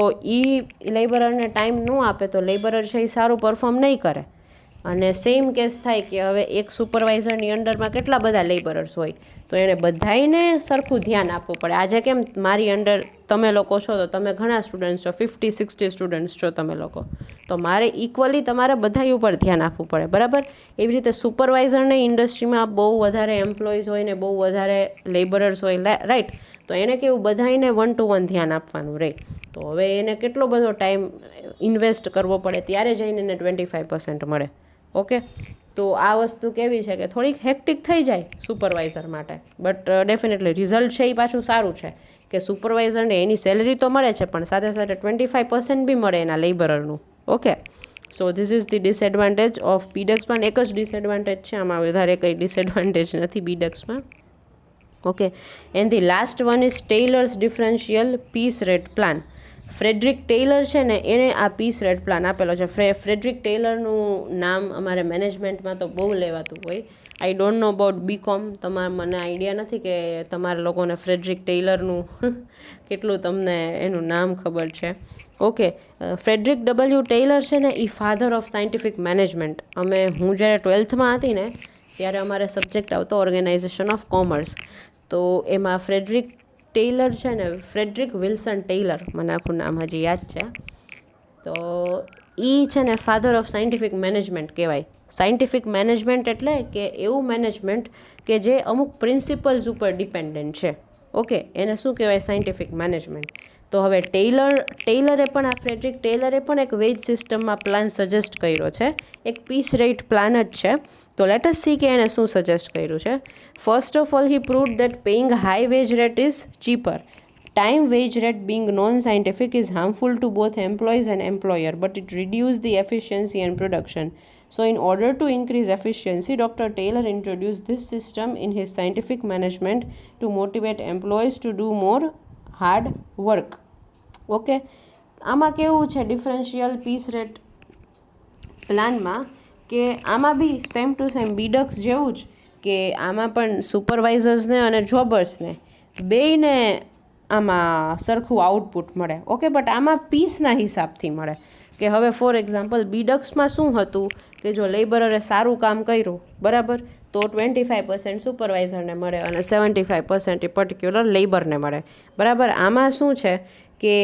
લેબરરને ટાઈમ ન આપે તો લેબરર છે એ સારું પરફોર્મ નહીં કરે. અને સેમ કેસ થાય કે હવે એક સુપરવાઇઝરની અંડરમાં કેટલા બધા લેબરર્સ હોય તો એણે બધાને સરખું ધ્યાન આપવું પડે. આજે કેમ મારી અંડર તમે લોકો છો તો તમે ઘણા સ્ટુડન્ટ્સ છો, 50-60 સ્ટુડન્ટ્સ છો તમે લોકો, તો મારે ઇક્વલી તમારે બધા ઉપર ધ્યાન આપવું પડે, બરાબર? એવી રીતે સુપરવાઇઝરને ઇન્ડસ્ટ્રીમાં બહુ વધારે એમ્પ્લોઈઝ હોય ને બહુ વધારે લેબરર્સ હોય, રાઈટ? તો એને કેવું બધાને 1 to 1 ધ્યાન આપવાનું રહે. તો હવે એને કેટલો બધો ટાઈમ ઇન્વેસ્ટ કરવો પડે ત્યારે જઈને એને 25% મળે. ઓકે, તો આ વસ્તુ કેવી છે કે થોડીક હેક્ટિક થઈ જાય સુપરવાઇઝર માટે, બટ ડેફિનેટલી રિઝલ્ટ છે એ પાછું સારું છે કે સુપરવાઇઝરને એની સેલરી તો મળે છે પણ સાથે સાથે 25% બી મળે એના લેબરરનું. Okay, so this is the disadvantage of Bedaux plan. એક જ ડિસએડવાન્ટેજ છે, આમાં વધારે કંઈ ડિસએડવાન્ટેજ નથી બીડક્સમાં. Okay, and the last one is Taylor's differential piece rate plan. Frederick Taylor છે ને એણે આ પીસ રેટ પ્લાન આપેલો છે. ફ્રેડરિક ટેલરનું નામ અમારે મેનેજમેન્ટમાં તો બહુ લેવાતું હોય. I don't know about BCom, મને આઈડિયા નથી કે તમારા લોકોને ફ્રેડરિક ટેલરનું કેટલું તમને એનું નામ ખબર છે. ઓકે, ફ્રેડરિક ડબલ્યુ ટેલર છે ને એ ફાધર ઓફ સાયન્ટિફિક મેનેજમેન્ટ. હું જ્યારે 12th હતી ને ત્યારે અમારે સબ્જેક્ટ આવતો ઓર્ગેનાઇઝેશન ઓફ કોમર્સ, તો એમાં ફ્રેડરિક ટેલર છે ને, ફ્રેડરિક વિલ્સન ટેલર, મને આખું નામ હજી યાદ છે. તો એ છે ને ફાધર ઓફ સાયન્ટિફિક મેનેજમેન્ટ કહેવાય. સાયન્ટિફિક મેનેજમેન્ટ એટલે કે એવું મેનેજમેન્ટ કે જે અમુક પ્રિન્સિપલ્સ ઉપર ડિપેન્ડન્ટ છે. ઓકે, એને શું કહેવાય? Scientific management. તો હવે ટેલરે પણ આ ફ્રેડરિક ટેલરે પણ એક વેજ સિસ્ટમમાં પ્લાન સજેસ્ટ કર્યો છે, એક પીસ રેટ પ્લાન જ છે. તો લેટ અસ સી કે એણે શું સજેસ્ટ કર્યું છે. First of all he proved that paying high veg rate is cheaper. Time wage rate being non-scientific is harmful to both employees and employer, but it reduces the efficiency and production. So in order to increase efficiency, Dr. Taylor introduced this system in his scientific management to motivate employees to do more hard work. Okay, આમાં કેવું છે differential piece rate પ્લાનમાં કે આમાં બી same to same બીડક્સ જેવું જ કે આમાં પણ સુપરવાઇઝર્સને અને જોબર્સને બેયને આમાં સરખું આઉટપુટ મળે. ઓકે, બટ આમાં પીસના હિસાબથી મળે કે હવે ફોર એક્ઝામ્પલ બીડક્સમાં શું હતું કે જો લેબરરે સારું કામ કર્યું, બરાબર, તો 25% સુપરવાઇઝરને મળે અને 75% એ પર્ટિક્યુલર લેબરને મળે, બરાબર. આમાં શું છે કે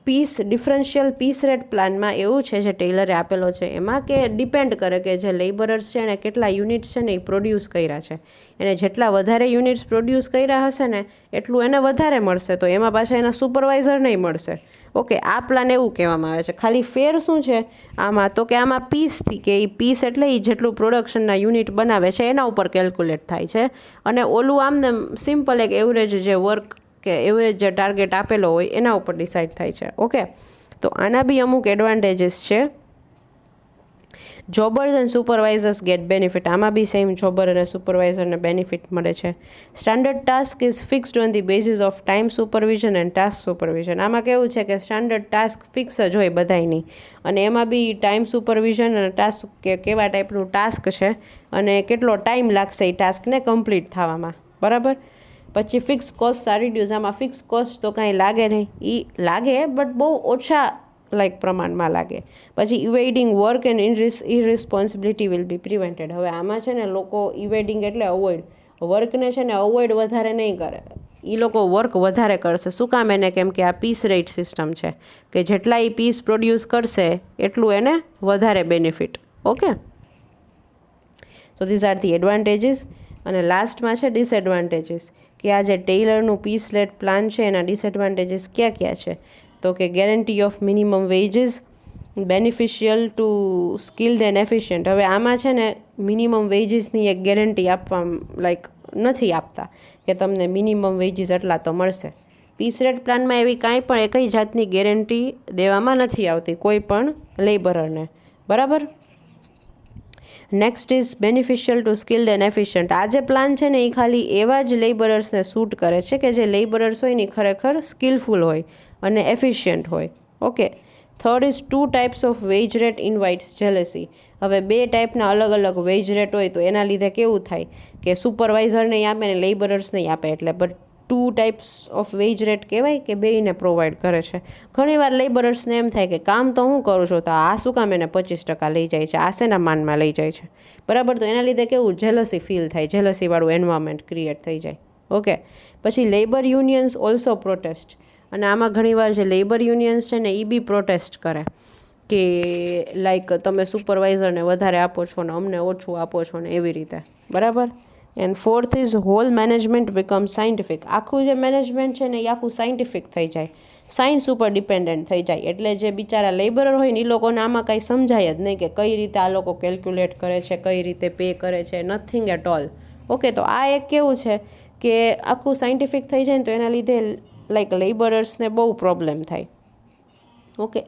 ડિફરન્શિયલ પીસ રેટ પ્લાનમાં એવું છે જે ટેલરે આપેલો છે એમાં કે ડિપેન્ડ કરે કે જે લેબરર્સ છે એને કેટલા યુનિટ્સ છે ને એ પ્રોડ્યુસ કર્યા છે. એને જેટલા વધારે યુનિટ્સ પ્રોડ્યુસ કર્યા હશે ને એટલું એને વધારે મળશે, તો એમાં પાછા એના સુપરવાઇઝર નહીં મળશે. ઓકે, આ પ્લાન એવું કહેવામાં આવે છે. ખાલી ફેર શું છે આમાં, તો કે આમાં પીસથી, કે એ પીસ એટલે એ જેટલું પ્રોડક્શનના યુનિટ બનાવે છે એના ઉપર કેલ્ક્યુલેટ થાય છે, અને ઓલું આમને સિમ્પલ એક એવરેજ જે વર્ક કે એવરેજ જે ટાર્ગેટ આપેલો હોય એના ઉપર ડિસાઇડ થાય છે. ઓકે, તો આના બી અમુક એડવાન્ટેજીસ છે. જોબર્સ એન્ડ સુપરવાઇઝર્સ ગેટ બેનિફિટ. આમાં બી સેમ જોબર અને સુપરવાઇઝરને બેનિફિટ મળે છે. Standard task is fixed on the basis of time supervision and task supervision. આમાં કેવું છે કે સ્ટાન્ડર્ડ ટાસ્ક ફિક્સ જ હોય બધાયની, અને એમાં બી ટાઈમ સુપરવિઝન અને ટાસ્ક કે કેવા ટાઈપનું ટાસ્ક છે અને કેટલો ટાઈમ લાગશે એ ટાસ્કને કમ્પ્લીટ થવામાં, બરાબર. પછી ફિક્સ કોસ્ટ આર રિડ્યુસ. આમાં ફિક્સ કોસ્ટ તો કાંઈ લાગે નહીં, એ લાગે બટ બહુ ઓછા લાઈક પ્રમાણમાં લાગે. પછી evading work and irresponsibility will be prevented. હવે આમાં છે ને લોકો ઇવેડિંગ એટલે અવોઇડ, વર્કને છે ને અવોઇડ વધારે નહીં કરે, એ લોકો વર્ક વધારે કરશે. શું કામ? એને કેમ કે આ પીસ રેટ સિસ્ટમ છે કે જેટલા એ પીસ પ્રોડ્યુસ કરશે એટલું એને વધારે benefit. Okay, so these are the advantages. અને લાસ્ટમાં છે ડિસએડવાન્ટેજીસ, કે આ જે ટેલરનું પીસ રેટ પ્લાન છે એના ડિસએડવાન્ટેજીસ ક્યાં ક્યાં છે? તો કે guarantee of minimum wages, beneficial to skilled and efficient. હવે આમાં છે ને મિનિમમ વેજીસની એક ગેરંટી આપવા લાઈક નથી આપતા કે તમને મિનિમમ વેજીસ એટલા તો મળશે. પીસ રેટ પ્લાનમાં એવી કાંઈ પણ એકઈ જાતની ગેરંટી દેવામાં નથી આવતી કોઈ પણ લેબરરને. બરાબર. Next is beneficial to skilled and efficient. આ જે પ્લાન છે ને એ ખાલી એવા જ લેબરર્સને સૂટ કરે છે કે જે લેબરર્સ હોય ને ખરેખર સ્કિલફુલ હોય અને એફિશિયન્ટ હોય. Okay. Third is 2 types of veg rate invites jealousy. હવે 2 ટાઈપના અલગ અલગ વેજ રેટ હોય તો એના લીધે કેવું થાય કે સુપરવાઇઝરને આપે ને લેબરર્સને આપે, એટલે but 2 types of veg rate કહેવાય કે બેયને પ્રોવાઈડ કરે છે. ઘણીવાર લેબરર્સને એમ થાય કે કામ તો હું કરું છું તો આ શું કામ એને 25% લઈ જાય છે, આ શેના માનમાં લઈ જાય છે. બરાબર. તો એના લીધે કેવું જેલસી ફીલ થાય, જેલસીવાળું એન્વાયરમેન્ટ ક્રિએટ થઈ જાય. ઓકે. પછી લેબર યુનિયન્સ ઓલ્સો પ્રોટેસ્ટ. અને આમાં ઘણીવાર જે લેબર યુનિયન્સ છે ને એ બી પ્રોટેસ્ટ કરે કે લાઈક તમે સુપરવાઇઝરને વધારે આપો છો ને અમને ઓછું આપો છો ને એવી રીતે. બરાબર. And fourth is whole management become scientific. આખું જે મેનેજમેન્ટ છે ને એ આખું સાયન્ટિફિક થઈ જાય, સાયન્સ ઉપર ડિપેન્ડન્ટ થઈ જાય. એટલે જે બિચારા લેબરર હોય ને એ લોકોને આમાં કાંઈ સમજાય જ નહીં કે કઈ રીતે આ લોકો કેલ્ક્યુલેટ કરે છે, કઈ રીતે પે કરે છે, નથિંગ એટ ઓલ. ઓકે. તો આ એક કેવું છે કે આખું સાયન્ટિફિક થઈ જાય ને તો એના લીધે લાઈક લેબરર્સને બહુ પ્રોબ્લેમ થાય. Okay.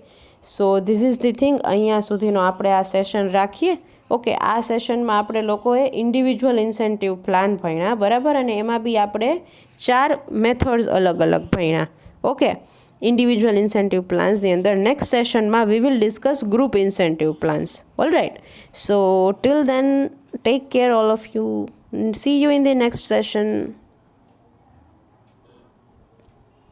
So this is the thing. અહીંયા સુધીનો આપણે આ સેશન રાખીએ. ઓકે. આ સેશનમાં આપણે લોકોએ ઇન્ડિવિજ્યુઅલ ઇન્સેન્ટિવ પ્લાન ભણ્યા. બરાબર. અને એમાં બી આપણે 4 મેથડ્સ અલગ અલગ ભણ્યા. ઓકે. ઇન્ડિવિજ્યુઅલ ઇન્સેન્ટિવ પ્લાન્સની અંદર નેક્સ્ટ સેશનમાં we will discuss group incentive plans. All right. So till then take care all of you. See you in the next session.